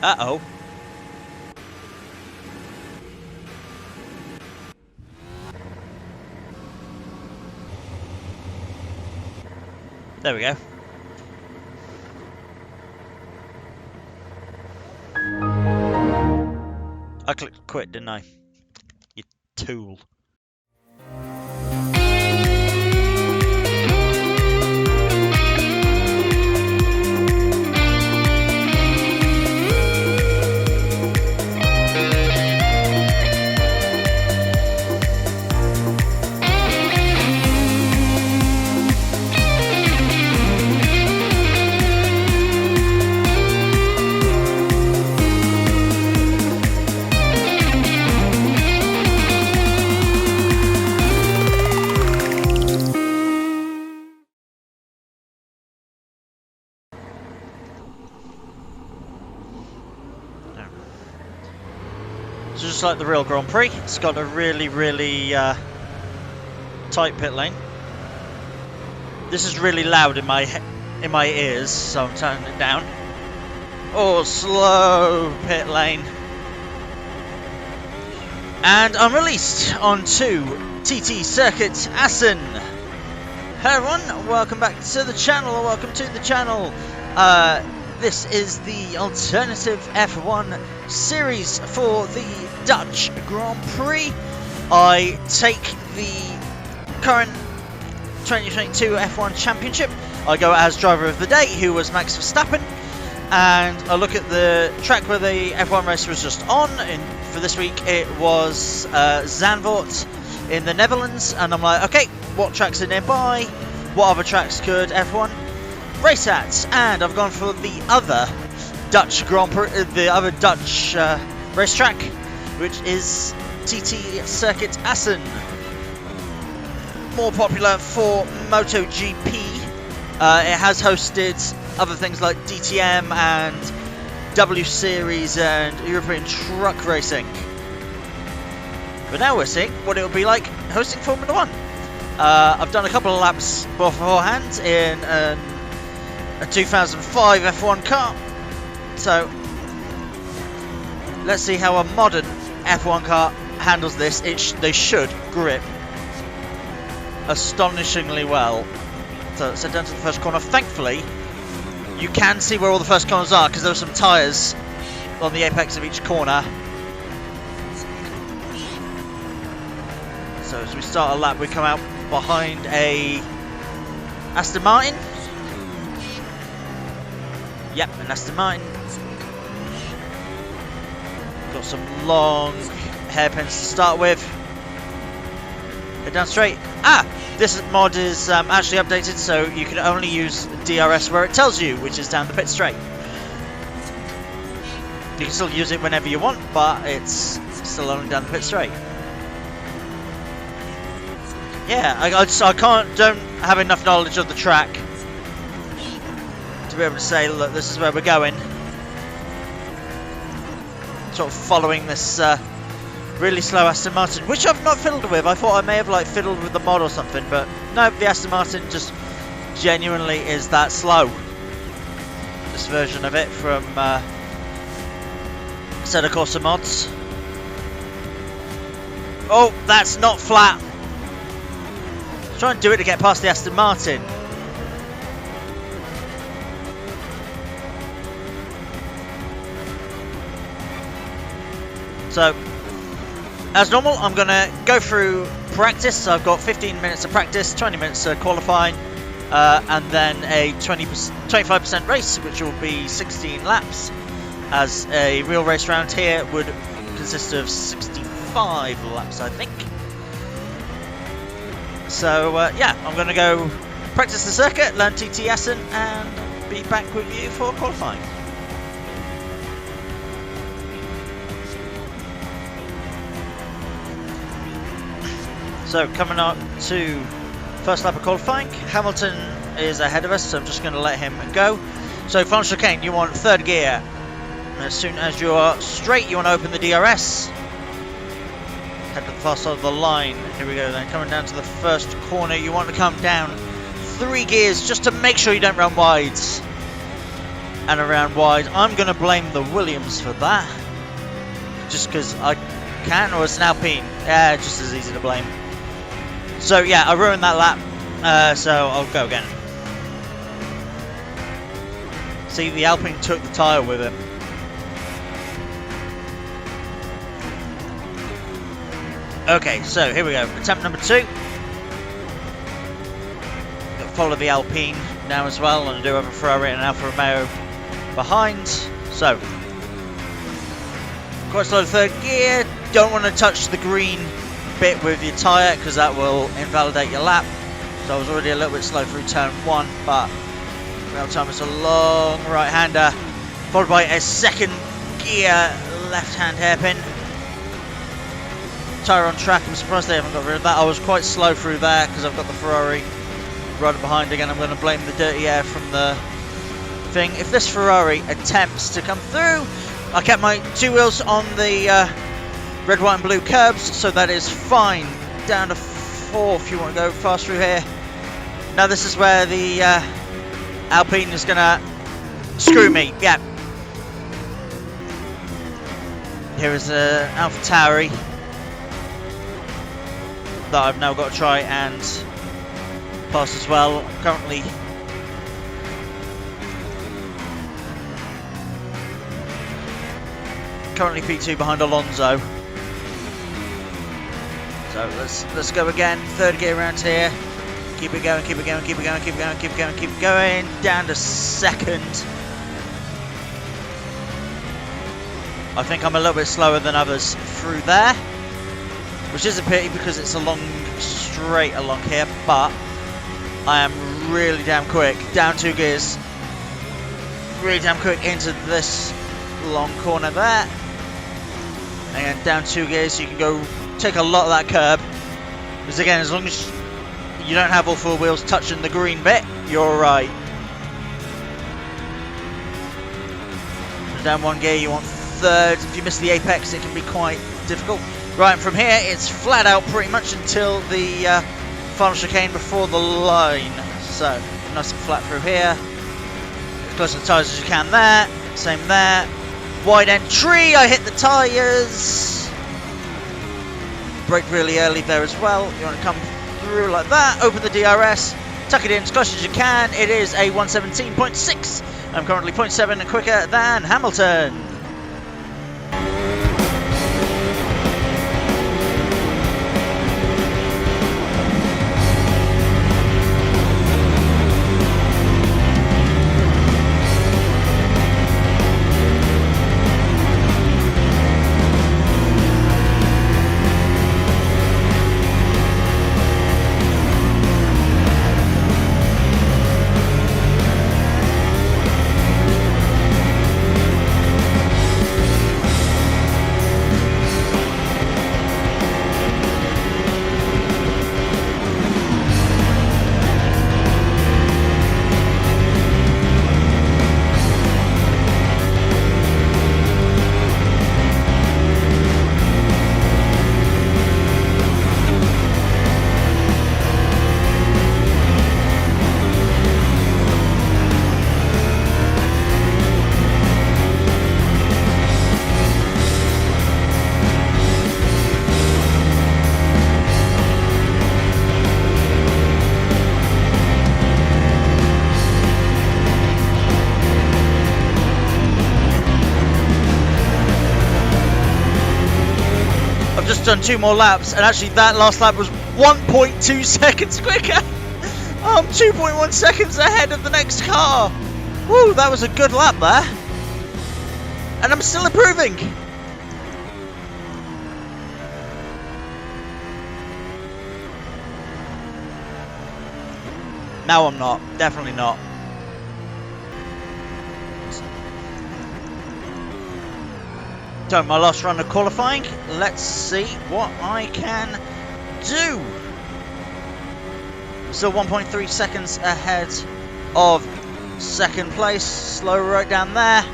Uh-oh. There we go. I clicked quit, didn't I? You tool. So just like the real Grand Prix, it's got a really, really tight pit lane. This is really loud in my ears, so I'm turning it down. Oh, slow pit lane. And I'm released onto TT Circuit Assen. Hello everyone, welcome back to the channel, or welcome to the channel. This is the alternative F1 series for the Dutch Grand Prix. I take the current 2022 F1 Championship. I go as driver of the day, who was Max Verstappen, and I look at the track where the F1 race was just on. And for this week, it was Zandvoort in the Netherlands, and I'm like, okay, what tracks are nearby? What other tracks could F1 race at? And I've gone for the other Dutch Grand Prix, the other Dutch racetrack, which is TT Circuit Assen, more popular for MotoGP. It has hosted other things like DTM and WSeries and European truck racing. But now we're seeing what it will be like hosting Formula 1. I've done a couple of laps beforehand in a 2005 F1 car, so let's see how a modern F1 car handles this. They should grip astonishingly well. So let's head down to the first corner. Thankfully, you can see where all the first corners are because there are some tyres on the apex of each corner. So as we start a lap, we come out behind a Aston Martin. Yep, an Aston Martin. Got some long hairpins to start with. Head down straight. This mod is actually updated, so you can only use DRS where it tells you, which is down the pit straight. You can still use it whenever you want, but it's still only down the pit straight. Yeah, I don't have enough knowledge of the track to be able to say, look, this is where we're going. Sort of following this really slow Aston Martin, which I've not fiddled with. I thought I may have like fiddled with the mod or something, but no, the Aston Martin just genuinely is that slow. This version of it from Assetto Corsa mods. Oh, that's not flat. Try and do it to get past the Aston Martin. So, as normal, I'm going to go through practice. So I've got 15 minutes of practice, 20 minutes of qualifying, and then a 25% race, which will be 16 laps, as a real race round here would consist of 65 laps, I think. So, yeah, I'm going to go practice the circuit, learn TT Assen, and be back with you for qualifying. So coming up to first lap of qualifying, Hamilton is ahead of us, so I'm just going to let him go. So final chicane, you want third gear. As soon as you are straight, you want to open the DRS. Head to the far side of the line. Here we go then, coming down to the first corner, you want to come down 3 gears just to make sure you don't run wides. and around wide. I'm going to blame the Williams for that, just because I can, or it's an Alpine. Yeah, just as easy to blame. So yeah, I ruined that lap, so I'll go again. See, the Alpine took the tyre with him. Okay, so here we go. Attempt number 2. Follow the Alpine now as well, and I do have a Ferrari and an Alfa Romeo behind. So, quite slow third gear. Don't want to touch the green bit with your tyre because that will invalidate your lap. So I was already a little bit slow through turn 1, but real time it's a long right-hander, followed by a second gear left-hand hairpin. Tyre on track. I'm surprised they haven't got rid of that. I was quite slow through there because I've got the Ferrari right behind. Again, I'm going to blame the dirty air from the thing. If this Ferrari attempts to come through, I kept my 2 wheels on the red, white and blue curbs, so that is fine. Down to 4 if you want to go fast through here. Now this is where the Alpine is going to screw me. Yeah. Here is the AlphaTauri that I've now got to try and pass as well. Currently P2 behind Alonso. So let's go again. Third gear around here. Keep it going, keep it going, keep it going, keep it going, keep it going, keep it going. Down to second. I think I'm a little bit slower than others through there, which is a pity because it's a long straight along here, but I am really damn quick. Down 2 gears. Really damn quick into this long corner there. And down 2 gears, you can go take a lot of that curb. Because again, as long as you don't have all 4 wheels touching the green bit, you're alright. Down 1 gear, you want third. If you miss the apex, it can be quite difficult. Right, and from here, it's flat out pretty much until the final chicane before the line. So, nice and flat through here. As close to the tyres as you can there. Same there. Wide entry, I hit the tyres. Brake really early there as well. You want to come through like that. Open the DRS. Tuck it in as close as you can. It is a 117.6. I'm currently 0.7 quicker than Hamilton. Done 2 more laps, and actually that last lap was 1.2 seconds quicker. I'm 2.1 seconds ahead of the next car. Woo, that was a good lap there, and I'm still improving. No, I'm not. Definitely not. So my last run of qualifying, let's see what I can do. Still 1.3 seconds ahead of second place, slow right down there.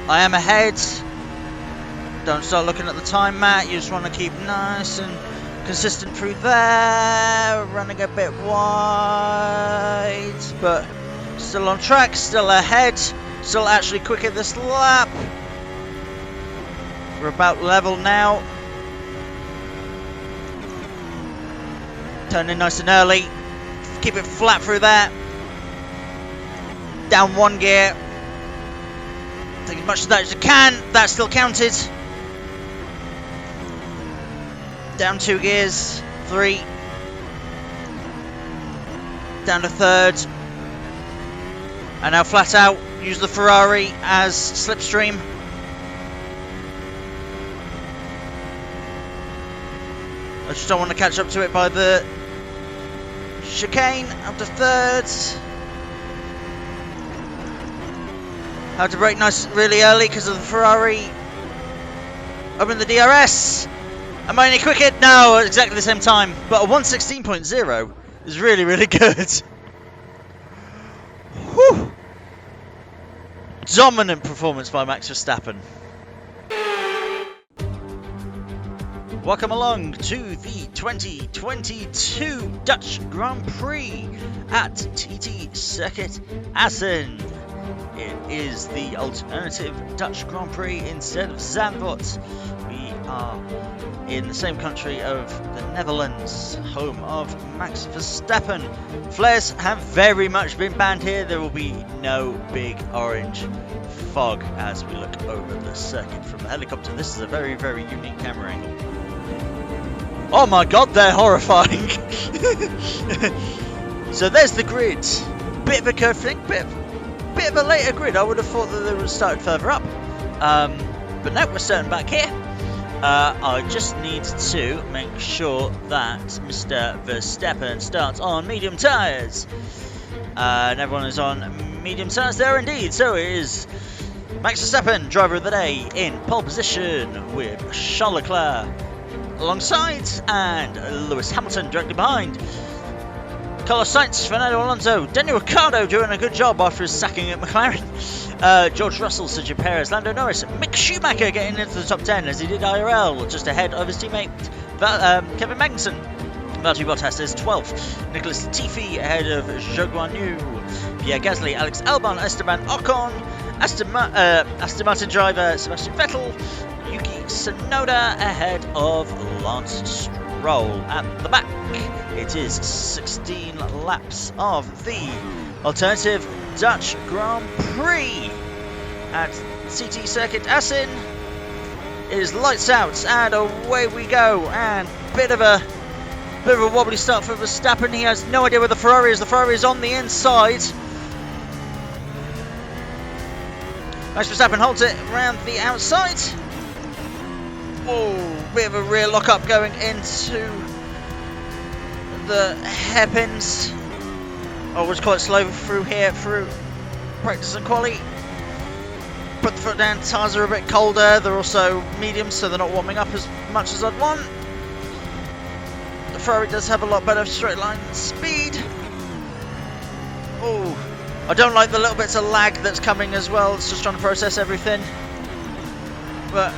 I am ahead. Don't start looking at the time, Matt. You just want to keep nice and consistent through there. Run going a bit wide, but still on track, still ahead, still actually quicker this lap. We're about level now. Turning nice and early. Keep it flat through there. Down one gear. Take as much of that as you can. That still counted. Down 2 gears. 3. Down to 3rd. And now flat out. Use the Ferrari as slipstream. I just don't want to catch up to it by the chicane. Up to 3rd. Had to brake nice really early because of the Ferrari. Open the DRS. Am I any quicker? No, exactly the same time. But a 1:16.0 is really, really good. Whew. Dominant performance by Max Verstappen. Welcome along to the 2022 Dutch Grand Prix at TT Circuit Assen. It is the alternative Dutch Grand Prix instead of Zandvoort. We are in the same country of the Netherlands, home of Max Verstappen. Flares have very much been banned here. There will be no big orange fog as we look over the circuit from the helicopter. This is a very, very unique camera angle. Oh my god, they're horrifying! So there's the grid. Bit of a curved thing, bit of a later grid. I would have thought that they would have started further up. But no, we're starting back here. I just need to make sure that Mr. Verstappen starts on medium tyres. And everyone is on medium tyres there indeed. So it is Max Verstappen, driver of the day, in pole position with Charles Leclerc alongside, and Lewis Hamilton directly behind. Carlos Sainz, Fernando Alonso, Daniel Ricciardo doing a good job after his sacking at McLaren. George Russell, Sergio Perez, Lando Norris, Mick Schumacher getting into the top 10 as he did IRL, just ahead of his teammate Kevin Magnussen. Valtteri Bottas is 12th. Nicholas Latifi ahead of Zhou Guanyu. Pierre Gasly, Alex Albon, Esteban Ocon, Aston Martin driver Sebastian Vettel. Yuki Tsunoda ahead of Lance Stroll at the back. It is 16 laps of the alternative Dutch Grand Prix at TT Circuit Assen. It is lights out and away we go. And bit of a wobbly start for Verstappen. He has no idea where the Ferrari is. The Ferrari is on the inside. Max Verstappen holds it around the outside. Oh, bit of a rear lock-up going into the hairpins. Oh, was quite slow through here, through practice and quali. Put the foot down, tyres are a bit colder. They're also medium, so they're not warming up as much as I'd want. The Ferrari does have a lot better straight line speed. Oh, I don't like the little bits of lag that's coming as well. It's just trying to process everything. But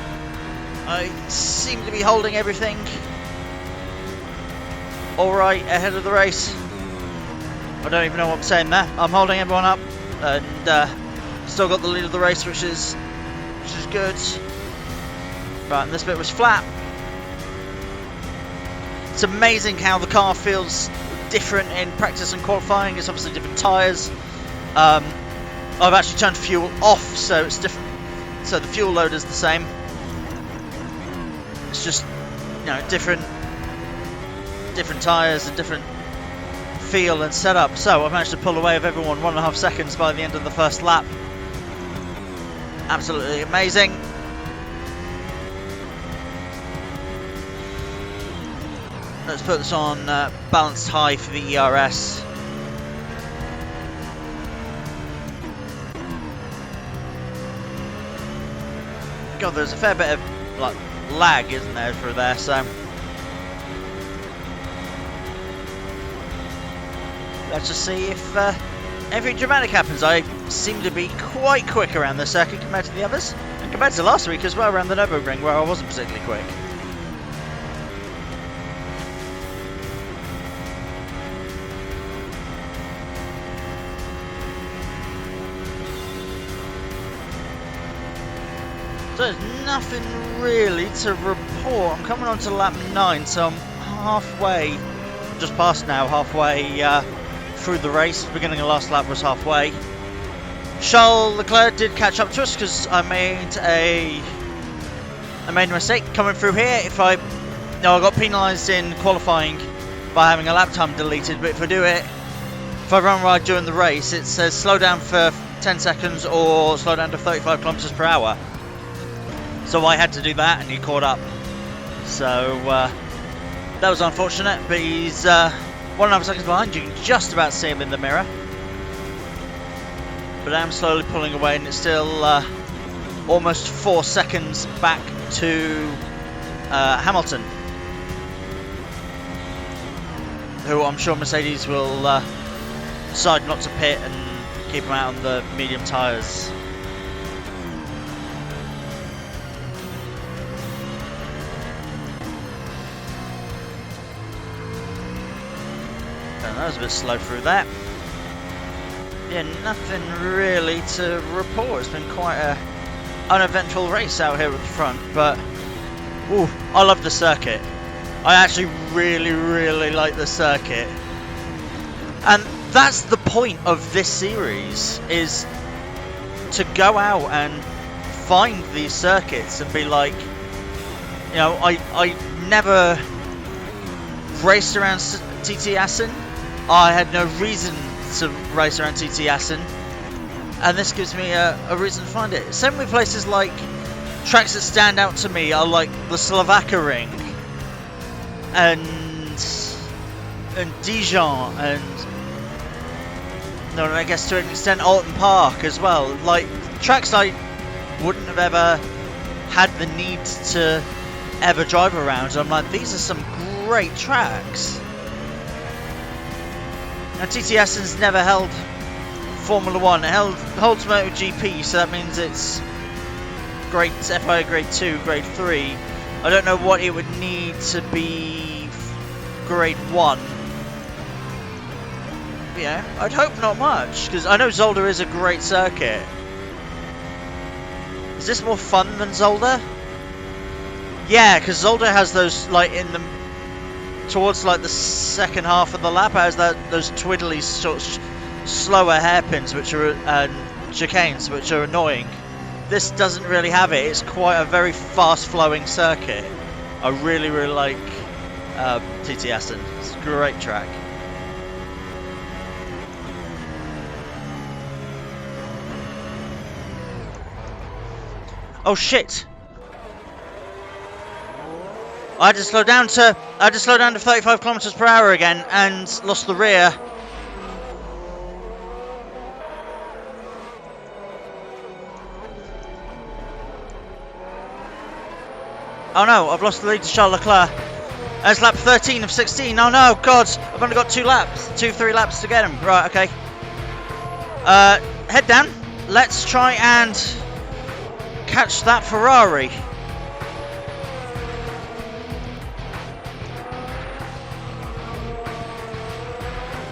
I seem to be holding everything alright ahead of the race. I don't even know what I'm saying there. I'm holding everyone up and still got the lead of the race, which is good. Right, and this bit was flat. It's amazing how the car feels different in practice and qualifying. It's obviously different tyres. I've actually turned fuel off, so it's different. So the fuel load is the same. It's just, you know, different tyres and different feel and setup. So I've managed to pull away with everyone 1.5 seconds by the end of the first lap. Absolutely amazing. Let's put this on balanced high for the ERS. God, there's a fair bit of like lag, isn't there, through there, so let's just see if anything dramatic happens. I seem to be quite quick around this circuit compared to the others, and compared to last week as well around the Nürburgring, where I wasn't particularly quick. So there's nothing really to report. I'm coming on to lap 9, so I'm halfway, just past now, halfway through the race. The beginning of last lap was halfway. Charles Leclerc did catch up to us because I made a mistake coming through here. I got penalised in qualifying by having a lap time deleted, but if I run right during the race, it says slow down for 10 seconds or slow down to 35 kilometers per hour. So I had to do that, and he caught up. So that was unfortunate, but he's 1.5 seconds behind. You can just about see him in the mirror. But I'm slowly pulling away, and it's still almost 4 seconds back to Hamilton, who I'm sure Mercedes will decide not to pit and keep him out on the medium tyres. And that was a bit slow through that. Yeah, nothing really to report. It's been quite a uneventful race out here at the front, but ooh, I love the circuit. I actually really like the circuit, and that's the point of this series, is to go out and find these circuits and be like, you know, I never raced around TT Assen. I had no reason to race around TT Assen, and this gives me a reason to find it. Same with places like tracks that stand out to me are like the Slovakia Ring and Dijon and I guess to an extent Alton Park as well. Like tracks I wouldn't have ever had the need to ever drive around. I'm like, these are some great tracks. Now TT Assen's never held Formula 1. It holds MotoGP, so that means it's grade FIA grade 2, grade 3. I don't know what it would need to be grade 1. But yeah, I'd hope not much, because I know Zolder is a great circuit. Is this more fun than Zolder? Yeah, because Zolder has those, like, towards like the second half of the lap, has those twiddly sort of slower hairpins, which are chicanes, which are annoying. This doesn't really have it. It's quite a very fast-flowing circuit. I really like TT Assen. It's a great track. Oh shit! I had to slow down to 35 kilometers per hour again and lost the rear. Oh no, I've lost the lead to Charles Leclerc. That's lap 13 of 16. Oh no, God, I've only got 3 laps to get him. Right, okay. Head down. Let's try and catch that Ferrari.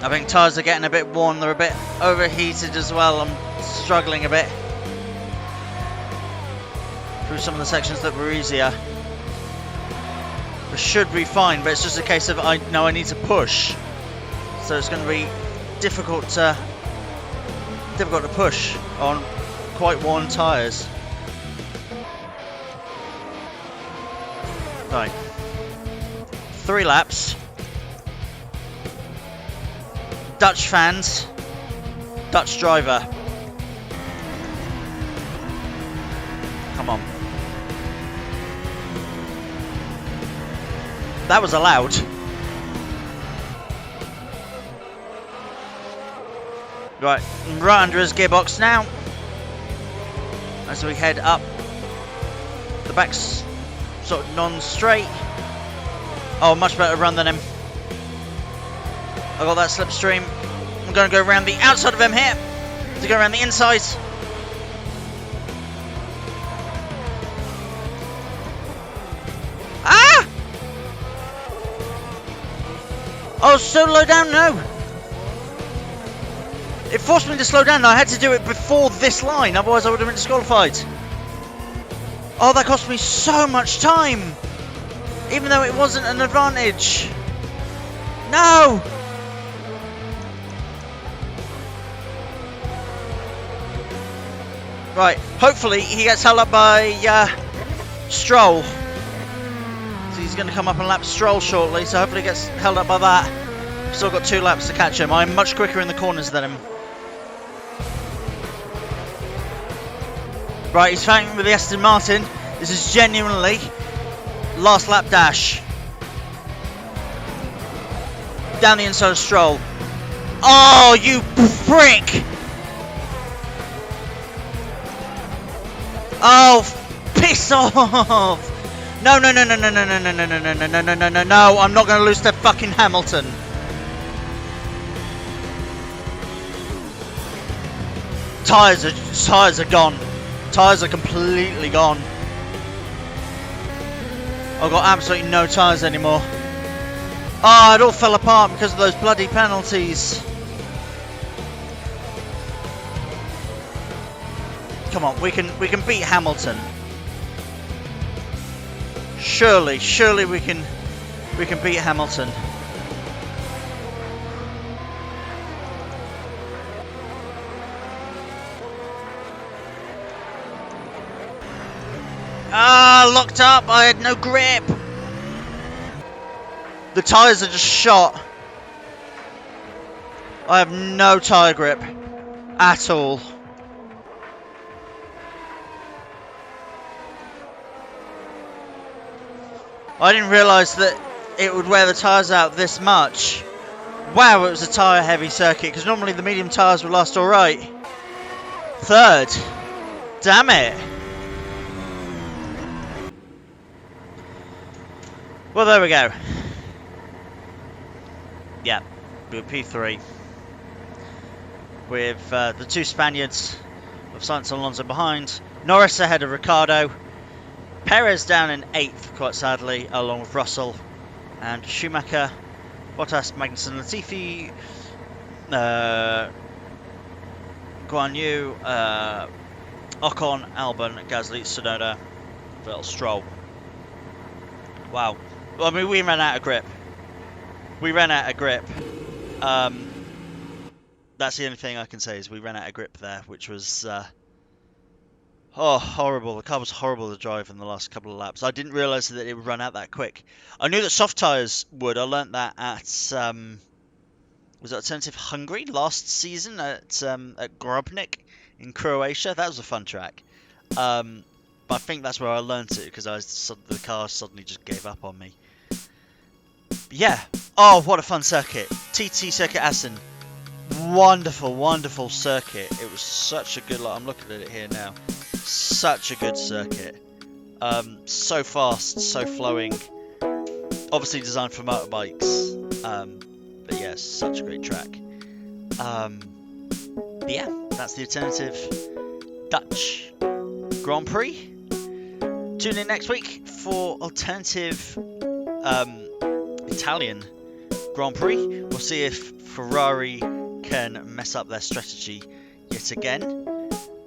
I think tyres are getting a bit worn. They're a bit overheated as well. I'm struggling a bit through some of the sections that were easier. We should be fine, but it's just a case of I know I need to push, so it's going to be difficult to push on quite worn tyres. Right, 3 laps. Dutch fans, Dutch driver. Come on. That was allowed. Right under his gearbox now. As we head up. The back's sort of non-straight. Oh, much better run than him. I got that slipstream. I'm going to go around the outside of him here to go around the inside. Ah! Oh, so low down, no. It forced me to slow down. I had to do it before this line, otherwise I would have been disqualified. Oh, that cost me so much time! Even though it wasn't an advantage. No! Right, hopefully he gets held up by Stroll. So he's going to come up and lap Stroll shortly, so hopefully he gets held up by that. Still got 2 laps to catch him. I'm much quicker in the corners than him. Right, he's fighting with the Aston Martin. This is genuinely last lap dash. Down the inside of Stroll. Oh, you prick! Oh, piss off! No, no, no, no, no, no, no, no, no, no, no, no, no, no, no, no, no! I'm not going to lose to fucking Hamilton. Tyres are gone. Tyres are completely gone. I've got absolutely no tyres anymore. Oh, it all fell apart because of those bloody penalties. Come on, we can beat Hamilton. Surely we can beat Hamilton. Ah, locked up. I had no grip. The tyres are just shot. I have no tyre grip at all. I didn't realise that it would wear the tyres out this much. Wow, it was a tyre heavy circuit, because normally the medium tyres would last alright. 3rd. Damn it. Well, there we go. Yeah, we're P3. With the 2 Spaniards of Sainz and Alonso behind. Norris ahead of Ricciardo. Perez down in 8th, quite sadly, along with Russell. And Schumacher, Bottas, Magnussen, Latifi, Guan Yu, Ocon, Albon, Gasly, Tsunoda, Vettel, Stroll. Wow. Well, I mean, we ran out of grip. We ran out of grip. That's the only thing I can say is we ran out of grip there, which was horrible. The car was horrible to drive in the last couple of laps. I didn't realise that it would run out that quick. I knew that soft tyres would. I learnt that at was it Alternative Hungary last season at Grobnik in Croatia. That was a fun track. But I think that's where I learnt it, because the car suddenly just gave up on me. But yeah. Oh, what a fun circuit. TT Circuit Assen. Wonderful, wonderful circuit. It was such a good... I'm looking at it here now. Such a good circuit. So fast, so flowing. Obviously designed for motorbikes. But yeah, such a great track. But yeah, that's the alternative Dutch Grand Prix. Tune in next week for alternative Italian Grand Prix. We'll see if Ferrari can mess up their strategy yet again.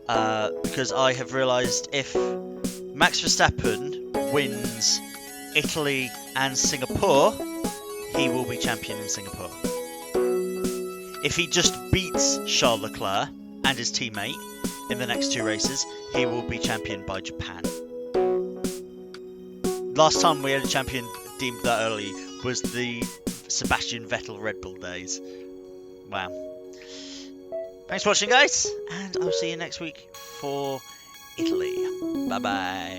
Because I have realised if Max Verstappen wins Italy and Singapore, he will be champion in Singapore. If he just beats Charles Leclerc and his teammate in the next 2 races, he will be champion by Japan. Last time we had a champion deemed that early was the Sebastian Vettel Red Bull days. Wow. Thanks for watching, guys, and I'll see you next week for Italy. Bye bye.